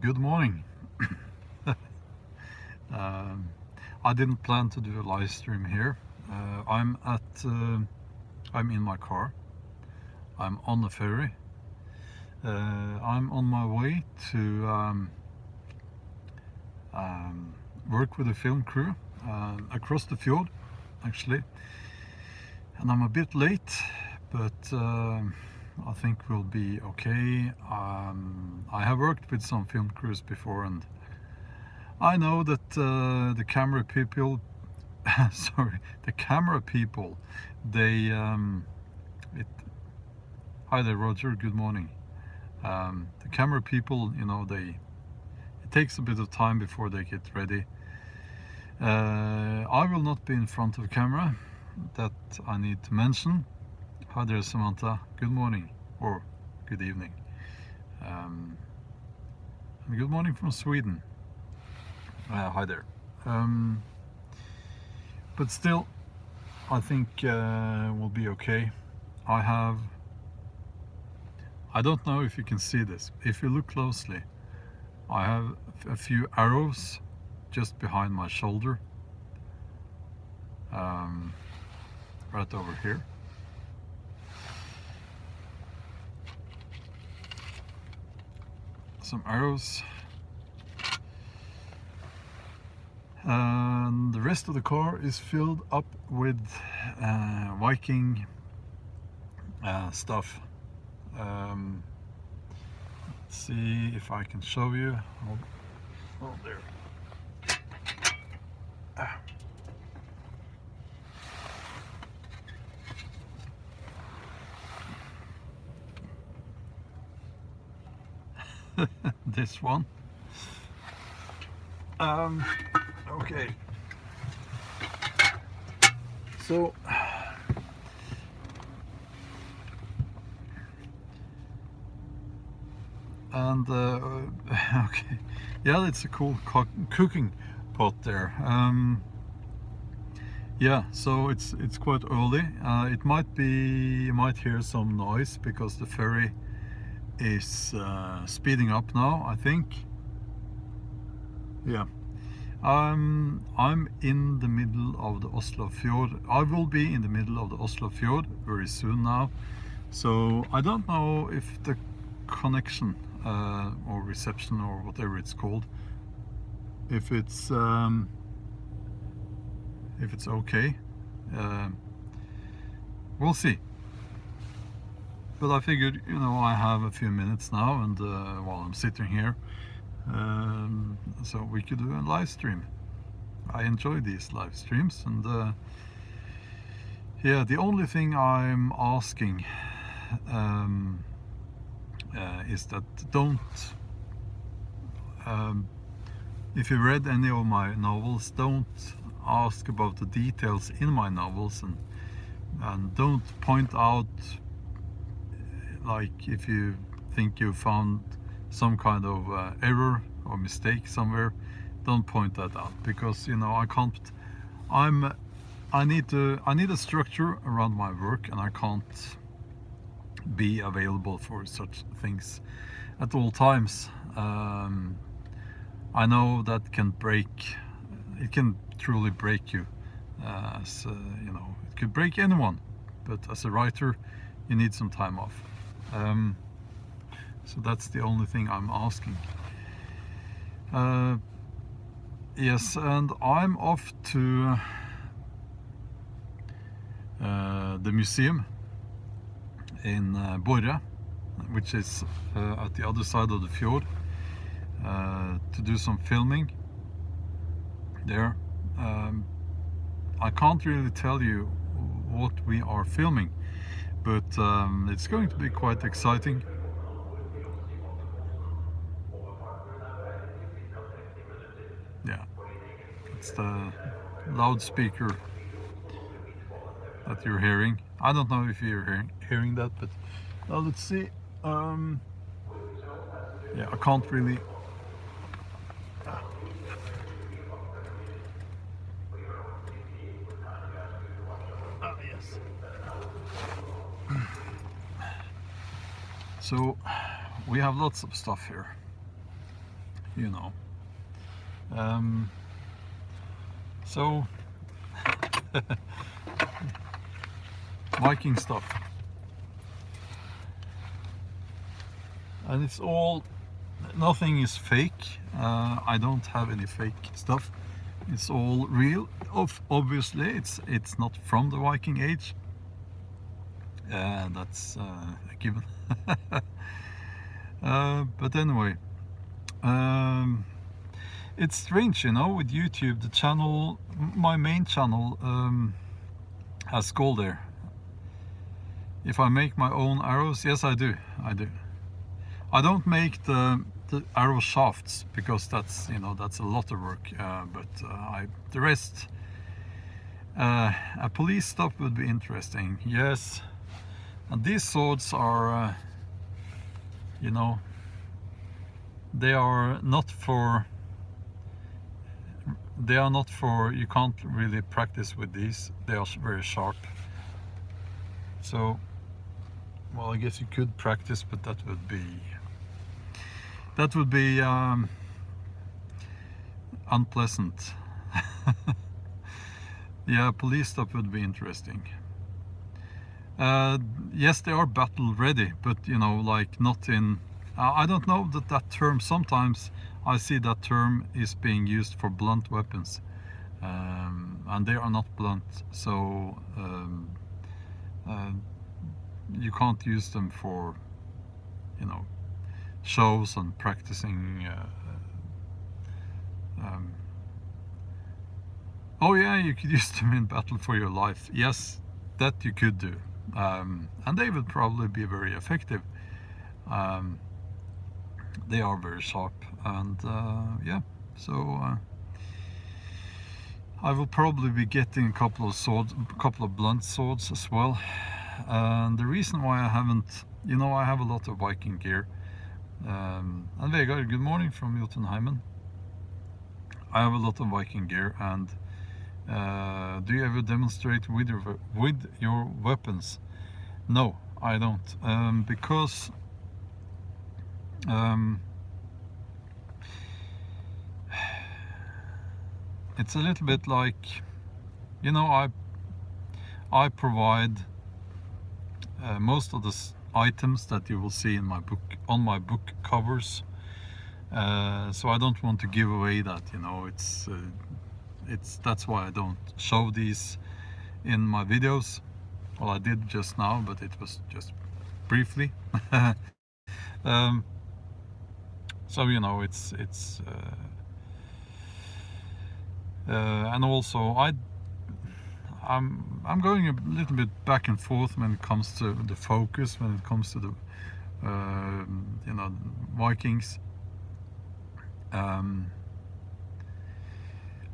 Good morning. I didn't plan to do a live stream here. I'm in my car. I'm on the ferry. I'm on my way to work with a film crew across the fjord, actually. And I'm a bit late, but I think we'll be okay. I have worked with some film crews before, and I know that the camera people, the camera people, they, hi there, Roger, good morning. The camera people, it takes a bit of time before they get ready. I will not be in front of camera, that I need to mention. Hi there, Samantha, good morning, or good evening. And good morning from Sweden. Hi there. But still, I think we'll be okay. I don't know if you can see this. If you look closely, I have a few arrows just behind my shoulder, right over here. Some arrows. And the rest of the car is filled up with Viking stuff. Let's see if I can show you. Oh, there. This one. Okay. So and okay, yeah, it's a cool cooking pot there. Yeah, so it's quite early. It might be, you might hear some noise because the ferry is speeding up now, I think. Yeah. I'm in the middle of the Oslo fjord. I will be in the middle of the Oslo fjord very soon now. So I don't know if the connection or reception or whatever it's called, if it's okay. We'll see. But I figured, I have a few minutes now, and while I'm sitting here, so we could do a live stream. I enjoy these live streams, and yeah, the only thing I'm asking is that don't, if you read any of my novels, don't ask about the details in my novels, and don't point out, like, if you think you found some kind of error or mistake somewhere, don't point that out, because I can't. I need a structure around my work, and I can't be available for such things at all times. I know that can break. It can truly break you. It could break anyone. But as a writer, you need some time off. So that's the only thing I'm asking. Yes, and I'm off to the museum in Borre, which is at the other side of the fjord, to do some filming there. I can't really tell you what we are filming, but it's going to be quite exciting. Yeah, it's the loudspeaker that you're hearing. I don't know if you're hearing that, but let's see. Yeah, I can't really. Yes. So we have lots of stuff here. you know. So Viking stuff, and it's all, nothing is fake. I don't have any fake stuff. It's all real. Obviously, it's not from the Viking Age. That's a given. But anyway, it's strange, you know, with YouTube. The channel, my main channel, has gold there. If I make my own arrows, yes, I do. I don't make the arrow shafts because that's, you know, that's a lot of work. But the rest, a police stop would be interesting. Yes, and these swords are, you know, they are not for. They are not for. You can't really practice with these. They are very sharp. So, well, I guess you could practice, but that would be unpleasant. Yeah, police stop would be interesting. Yes, they are battle ready, but you know, like not in. I don't know that term. Sometimes I see that term is being used for blunt weapons, and they are not blunt. So you can't use them for, you know, shows and practicing. Oh yeah, you could use them in battle for your life. Yes, that you could do, and they would probably be very effective. They are very sharp, and yeah, so I will probably be getting a couple of blunt swords as well. And the reason why I haven't, you know, I have a lot of Viking gear. And Vegard, good morning from Jotunheimen. I have a lot of Viking gear, and do you ever demonstrate with your weapons? No, I don't, because it's a little bit like, you know, I provide most of the items that you will see in my book, on my book covers, so I don't want to give away that, you know. It's that's why I don't show these in my videos. Well, I did just now, but it was just briefly. So you know, it's and also I'm going a little bit back and forth when it comes to the focus, when it comes to the you know, Vikings.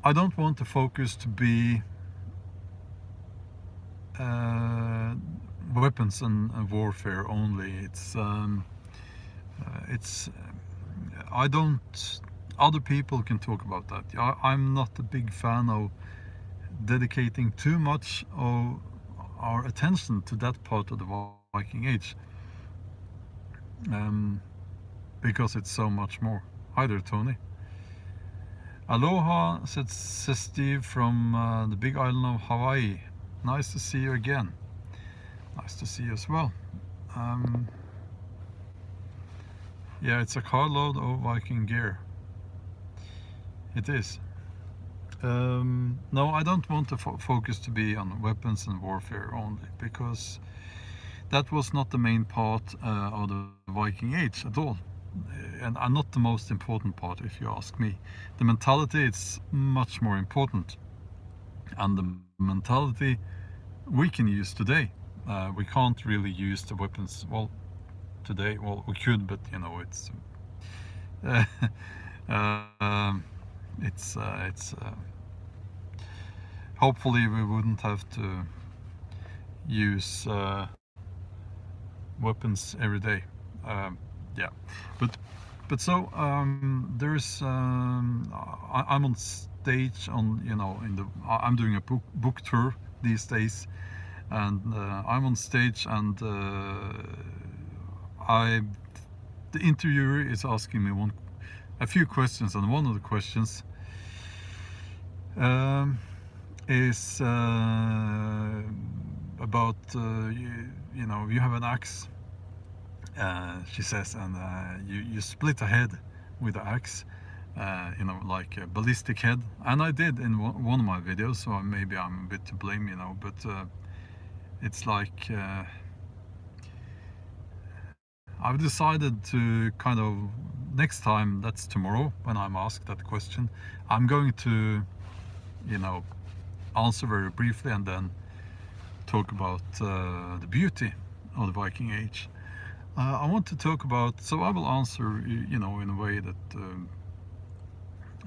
I don't want the focus to be weapons and warfare only. It's I don't. Other people can talk about that. I'm not a big fan of dedicating too much of our attention to that part of the Viking Age, because it's so much more. Hi there, Tony. Aloha, says Steve from the big island of Hawaii. Nice to see you again. Nice to see you as well. Yeah, it's a carload of Viking gear. It is. No, I don't want the focus to be on weapons and warfare only, because that was not the main part of the Viking Age at all, and not the most important part, if you ask me. The mentality is much more important, and the mentality we can use today. We can't really use the weapons, well, today. Well, we could, but you know, it's hopefully we wouldn't have to use weapons every day. Yeah, but so there's I'm on stage on, you know, I'm doing a book tour these days, and I'm on stage, and the interviewer is asking me a few questions, and one of the questions is about you know, you have an axe, she says, and you split a head with the axe, you know, like a ballistic head, and I did in one of my videos, so maybe I'm a bit to blame, you know, but it's like I've decided to kind of, next time, that's tomorrow when I'm asked that question, I'm going to, you know, answer very briefly and then talk about the beauty of the Viking Age. I want to talk about, so I will answer, you know, in a way that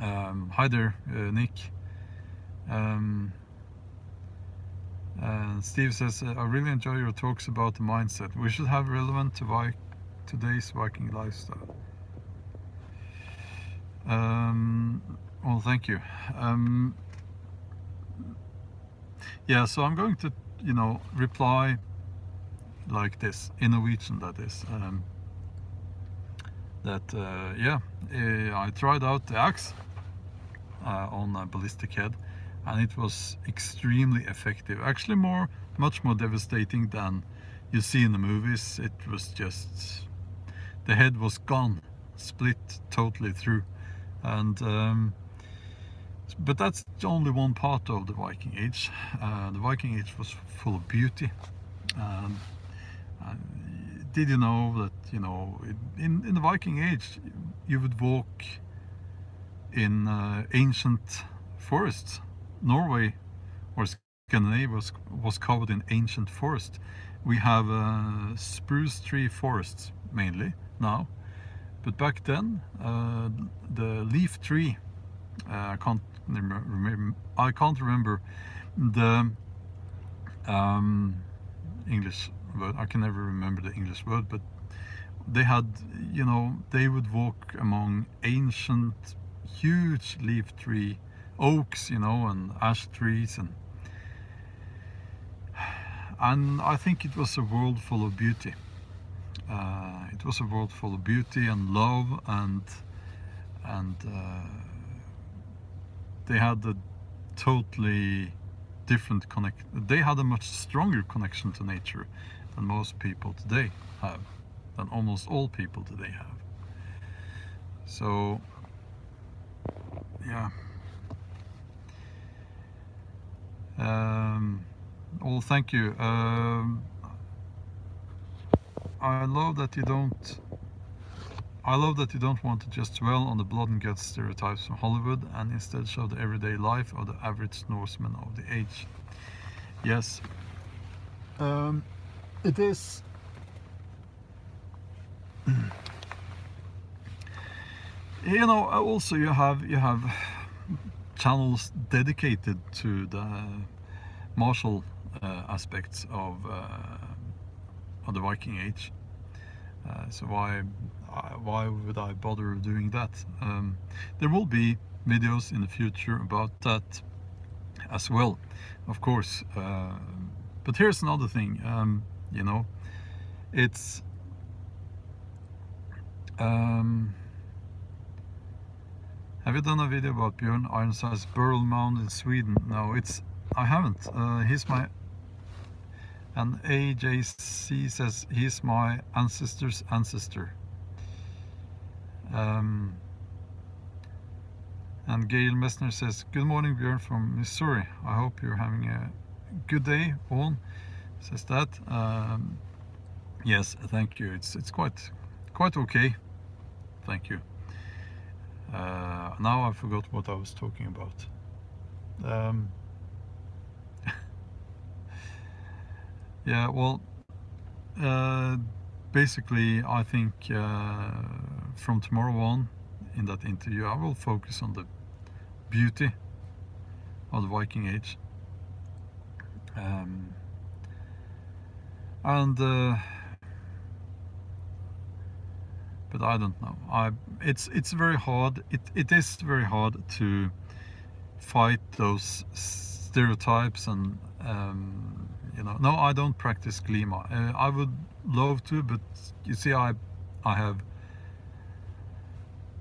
hi there, Nick. Steve says, I really enjoy your talks about the mindset. We should have relevant to today's Viking lifestyle. Well, thank you. Yeah, so I'm going to, you know, reply like this, in Norwegian that is. Yeah, I tried out the axe on a ballistic head, and it was extremely effective. Actually much more devastating than you see in the movies. It was just, the head was gone, split totally through. And but that's only one part of the Viking Age. The Viking Age was full of beauty. Did you know that, you know, in the Viking Age you would walk in ancient forests? Norway or Scandinavia was covered in ancient forest. We have spruce tree forests mainly now, but back then the leaf tree, I can't remember the English word. I can never remember the English word, but they had, you know, they would walk among ancient huge leaf tree, oaks, you know, and ash trees, and I think it was a world full of beauty. It was a world full of beauty and love, and they had a totally different they had a much stronger connection to nature than most people today have, than almost all people today have. So yeah. Well, thank you. I love that you don't want to just dwell on the blood and guts stereotypes from Hollywood and instead show the everyday life of the average Norseman of the age. Yes, it is. You know, also you have channels dedicated to the martial aspects of the Viking Age. So why would I bother doing that? There will be videos in the future about that as well, of course. But here's another thing. You know, it's have you done a video about Björn Ironside's burial mound in Sweden? No, I haven't. He's my, and AJC says he's my ancestor's ancestor. And Gail Messner says, good morning, Björn from Missouri. I hope you're having a good day. Owen says that. Yes, thank you. It's quite okay. Thank you. Now I forgot what I was talking about. Yeah, well, basically I think from tomorrow on in that interview I will focus on the beauty of the Viking Age, but I don't know. It's very hard. It is very hard to fight those stereotypes and you know. No, I don't practice Glima. I would love to, but you see, I have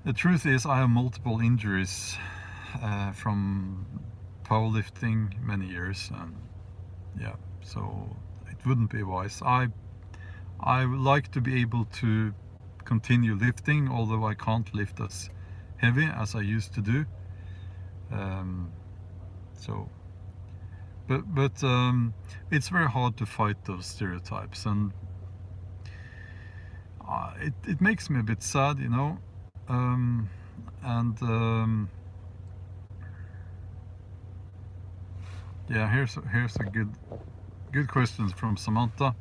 The truth is I have multiple injuries from powerlifting many years, and yeah, so it wouldn't be wise. I would like to be able to continue lifting, although I can't lift as heavy as I used to do. So but it's very hard to fight those stereotypes, and it makes me a bit sad, you know. And yeah, here's a good questions from Samantha.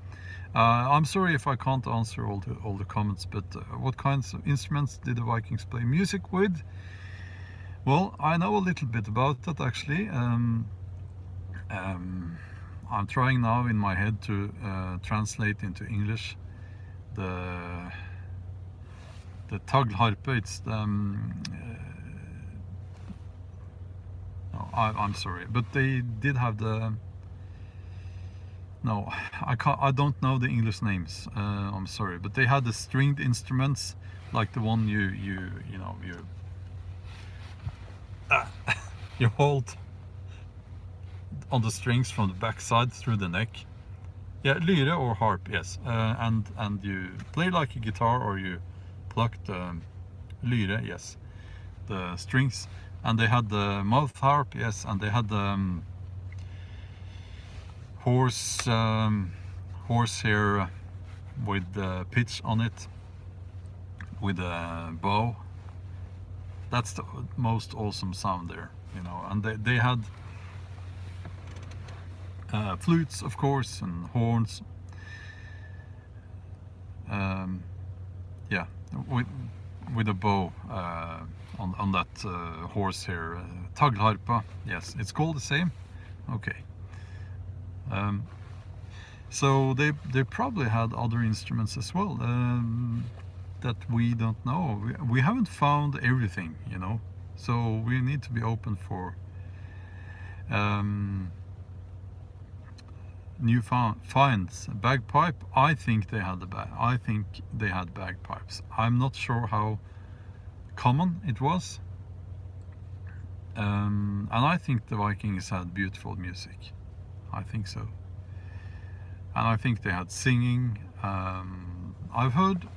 I'm sorry if I can't answer all the comments, but what kinds of instruments did the Vikings play music with? Well, I know a little bit about that actually. I'm trying now in my head to translate into English the taglharpe. It's the no, I'm sorry, but they did have the. No, I don't know the English names. I'm sorry, but they had the stringed instruments, like the one you know you hold on the strings from the backside through the neck. Yeah, lyre or harp, yes. And you play like a guitar, or you pluck the lyre, yes, the strings. And they had the mouth harp, yes, and they had the horsehair with the pitch on it, with a bow. That's the most awesome sound there, you know. And they had flutes, of course, and horns. Yeah, with a bow on that horsehair taglharpa. Yes, it's called the same. Okay. So they probably had other instruments as well that we don't know. We haven't found everything, you know. So we need to be open for new finds. Bagpipe. I think they had bagpipes. I'm not sure how common it was. And I think the Vikings had beautiful music. I think so. And I think they had singing. I've heard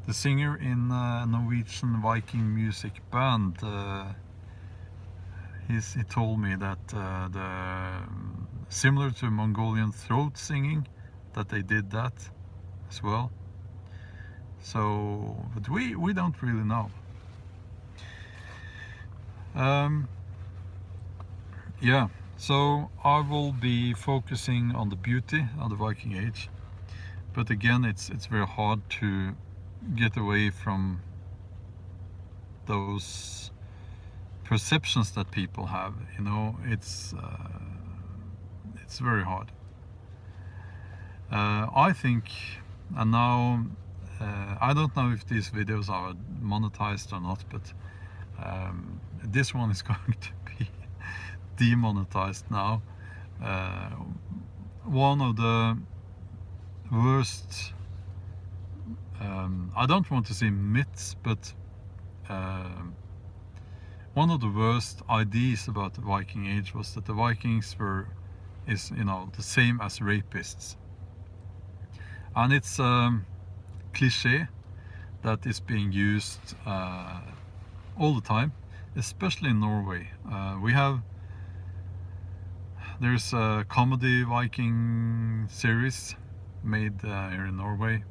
the singer in Norwegian Viking music band. He told me that similar to Mongolian throat singing, that they did that as well. So, but we don't really know. Yeah, so I will be focusing on the beauty of the Viking Age, but again, it's very hard to get away from those perceptions that people have. You know, it's very hard. I think, and now I don't know if these videos are monetized or not, but this one is going to be demonetized now. One of the worst, I don't want to say myths, but one of the worst ideas about the Viking Age was that the Vikings is the same as rapists. And it's cliche that is being used all the time, especially in Norway. There's a comedy Viking series made here in Norway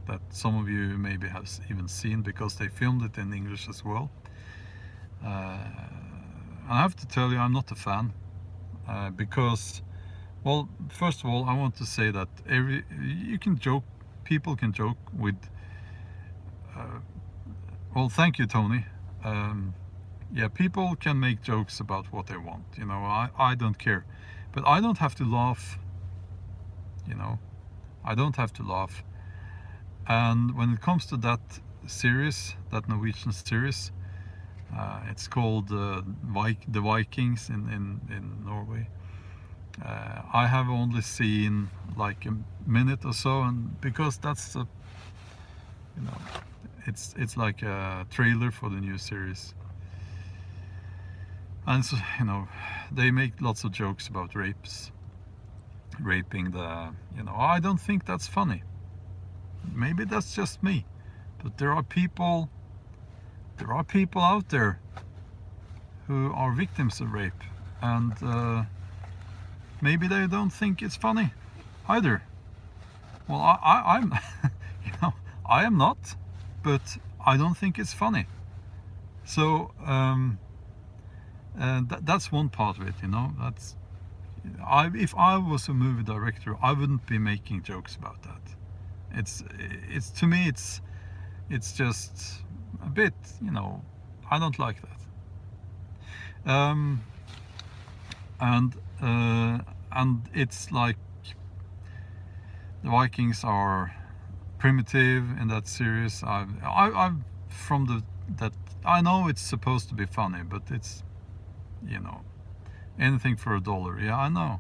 that some of you maybe have even seen, because they filmed it in English as well. I have to tell you, I'm not a fan, because, well, first of all, I want to say that people can joke with, well, thank you, Tony. Yeah, people can make jokes about what they want, you know, I don't care, but I don't have to laugh, you know, I don't have to laugh. And when it comes to that series, that Norwegian series, it's called the Vikings in Norway. I have only seen like a minute or so, and because that's It's like a trailer for the new series. And so, you know, they make lots of jokes about raping the, you know, I don't think that's funny. Maybe that's just me, but there are people out there who are victims of rape, and maybe they don't think it's funny either. Well, I'm you know, I am not, but I don't think it's funny. So that's one part of it, you know. That's if I was a movie director, I wouldn't be making jokes about that. It's to me, it's just a bit, you know, I don't like that. And it's like the Vikings are primitive in that series. I've from that I know it's supposed to be funny, but it's, you know, anything for $1. Yeah, I know.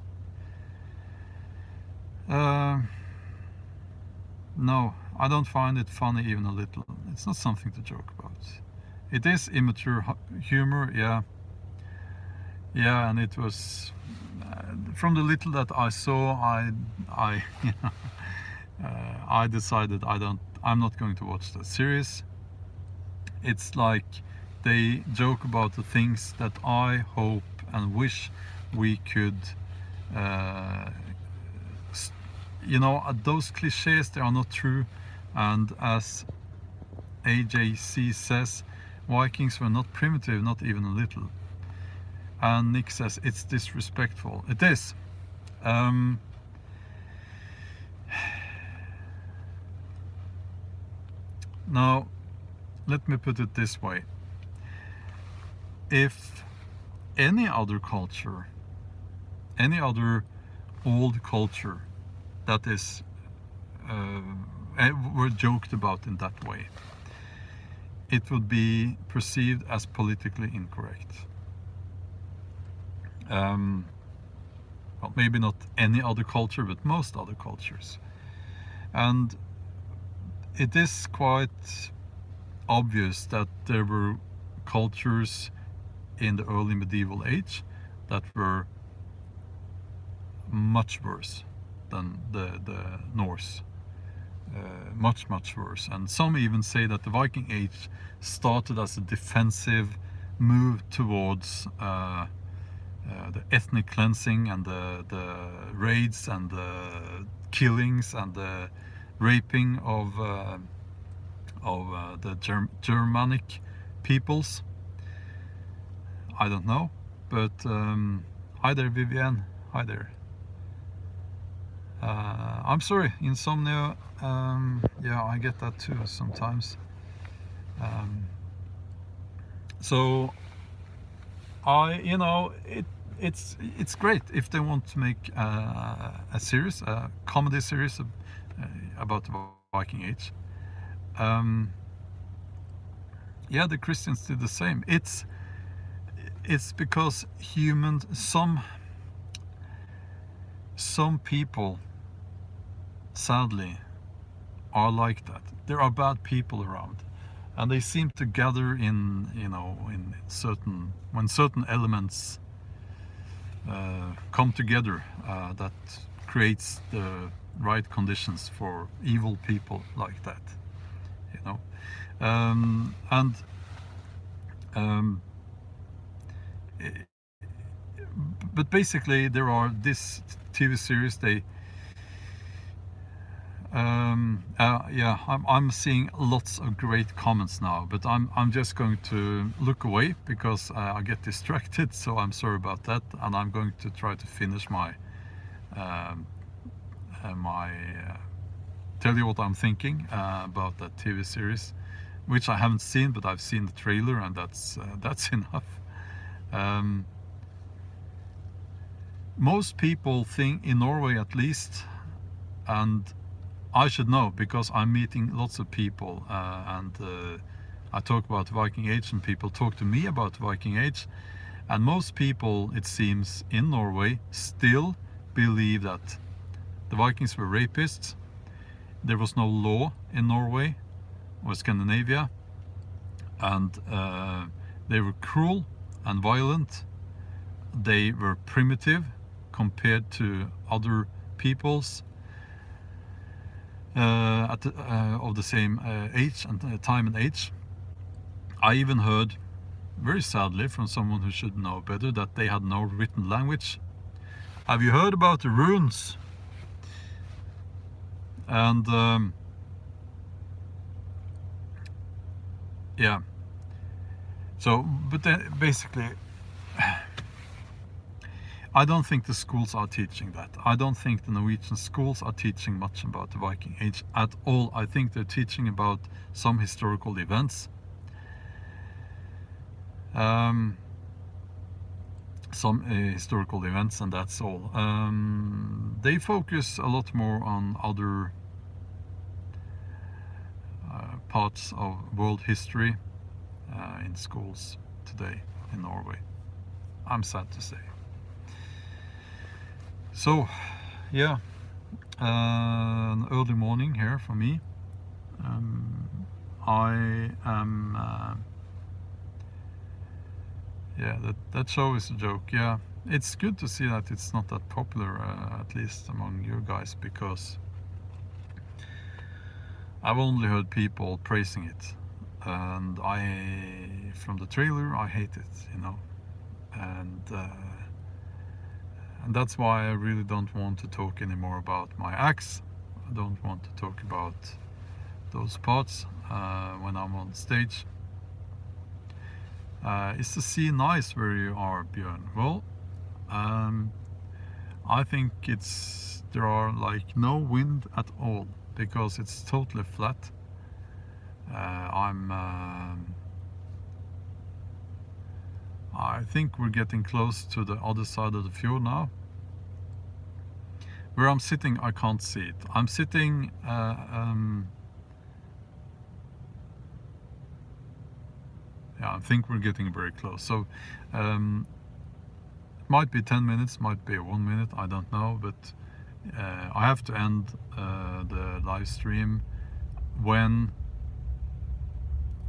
No, I don't find it funny even a little. It's not something to joke about. It is immature humor, yeah. Yeah, and it was from the little that I saw, I you know, I decided I'm not going to watch the series. It's like they joke about the things that I hope and wish we could, you know, those cliches, they are not true. And as AJC says, Vikings were not primitive, not even a little. And Nick says it's disrespectful. It is. Now, let me put it this way. If any other culture, any other old culture that is were joked about in that way, it would be perceived as politically incorrect. Well, maybe not any other culture, but most other cultures. And it is quite obvious that there were cultures in the early medieval age that were much worse than the Norse. Much worse. And some even say that the Viking Age started as a defensive move towards the ethnic cleansing and the raids and the killings and the raping of the Germanic peoples. I don't know, but hi there, Vivienne. Hi there. I'm sorry, insomnia. Yeah, I get that too sometimes. So you know, it's great if they want to make a series, a comedy series about the Viking Age. Yeah, the Christians did the same. It's because humans, some people, sadly, are like that. There are bad people around, and they seem to gather in, you know, in when certain elements come together, that creates the right conditions for evil people like that, you know. But basically there are this TV series, they yeah, I'm seeing lots of great comments now, but I'm just going to look away because I get distracted, so I'm sorry about that, and I'm going to try to finish my tell you what I'm thinking about that TV series, which I haven't seen, but I've seen the trailer, and that's enough. Most people think, in Norway at least, and I should know because I'm meeting lots of people, and I talk about Viking Age and people talk to me about Viking Age, and most people, it seems, in Norway still believe that the Vikings were rapists. There was no law in Norway or Scandinavia, and they were cruel and violent. They were primitive compared to other peoples of the same age and time and age. I even heard, very sadly, from someone who should know better, that they had no written language. Have you heard about the runes? And yeah, so, but then basically, I don't think the schools are teaching that. I don't think the Norwegian schools are teaching much about the Viking Age at all. I think they're teaching about some historical events, and that's all. They focus a lot more on other parts of world history in schools today in Norway. I'm sad to say. So, yeah, an early morning here for me. I am, yeah, that show is a joke. Yeah, it's good to see that it's not that popular, at least among you guys, because I've only heard people praising it, and from the trailer, I hate it, you know, and that's why I really don't want to talk anymore about my axe. I don't want to talk about those parts when I'm on stage. Is the sea nice where you are, Björn? Well, I think there are like no wind at all, because it's totally flat. I think we're getting close to the other side of the fjord now. Where I'm sitting, I can't see it. I'm sitting yeah, I think we're getting very close. So it might be 10 minutes, might be 1 minute, I don't know, but I have to end the live stream when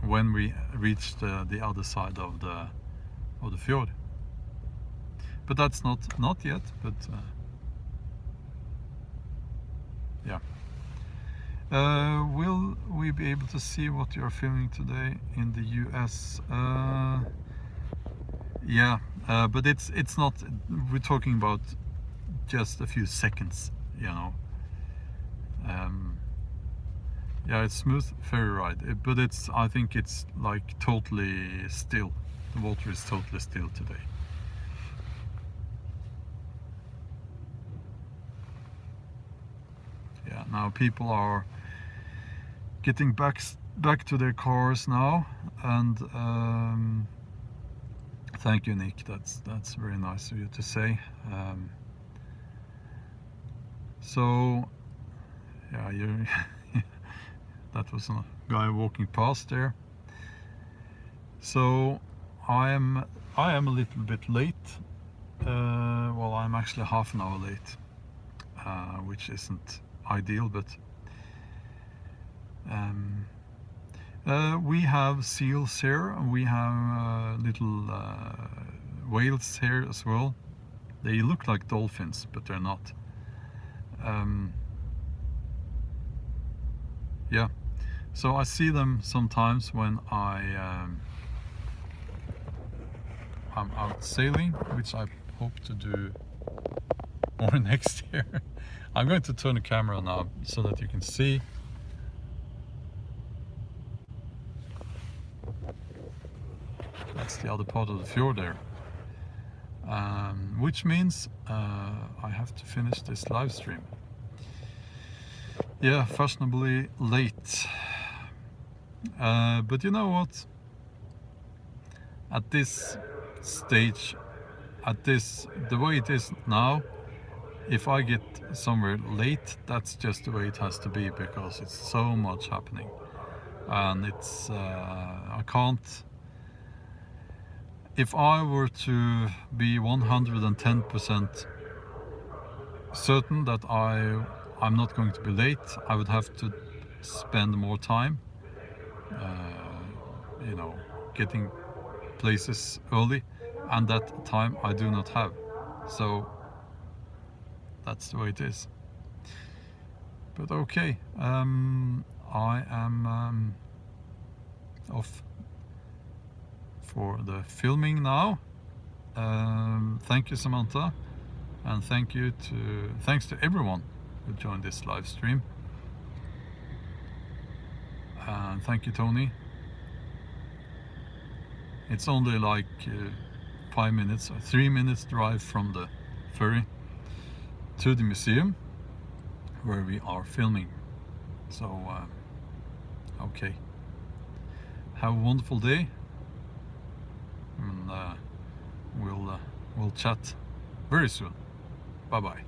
we reach the other side of the fjord. But that's not yet, but yeah. Will we be able to see what you're filming today in the US? Yeah, but it's not, we're talking about just a few seconds, you know. Yeah, it's smooth ferry ride, but I think it's like totally still. The water is totally still today. Yeah, now people are getting back to their cars now, and thank you, Nick. That's very nice of you to say. So yeah, that was a guy walking past there. So I am a little bit late. Well, I'm actually half an hour late, which isn't ideal, but we have seals here, and we have little whales here as well. They look like dolphins, but they're not. Yeah, so I see them sometimes when I'm out sailing, which I hope to do more next year. I'm going to turn the camera now so that you can see. That's the other part of the fjord there. Which means I have to finish this live stream. Yeah, fashionably late. But you know what? At this stage, the way it is now, if I get somewhere late, that's just the way it has to be, because it's so much happening, and it's I can't. If I were to be 110% certain that I'm not going to be late, I would have to spend more time you know, getting places early, and that time I do not have. So that's the way it is. But okay, I am off for the filming now. Thank you, Samantha, and thanks to everyone who joined this live stream. And thank you, Tony. It's only like 5 minutes or 3 minutes drive from the ferry to the museum where we are filming. So okay, have a wonderful day, and we'll chat very soon. Bye bye.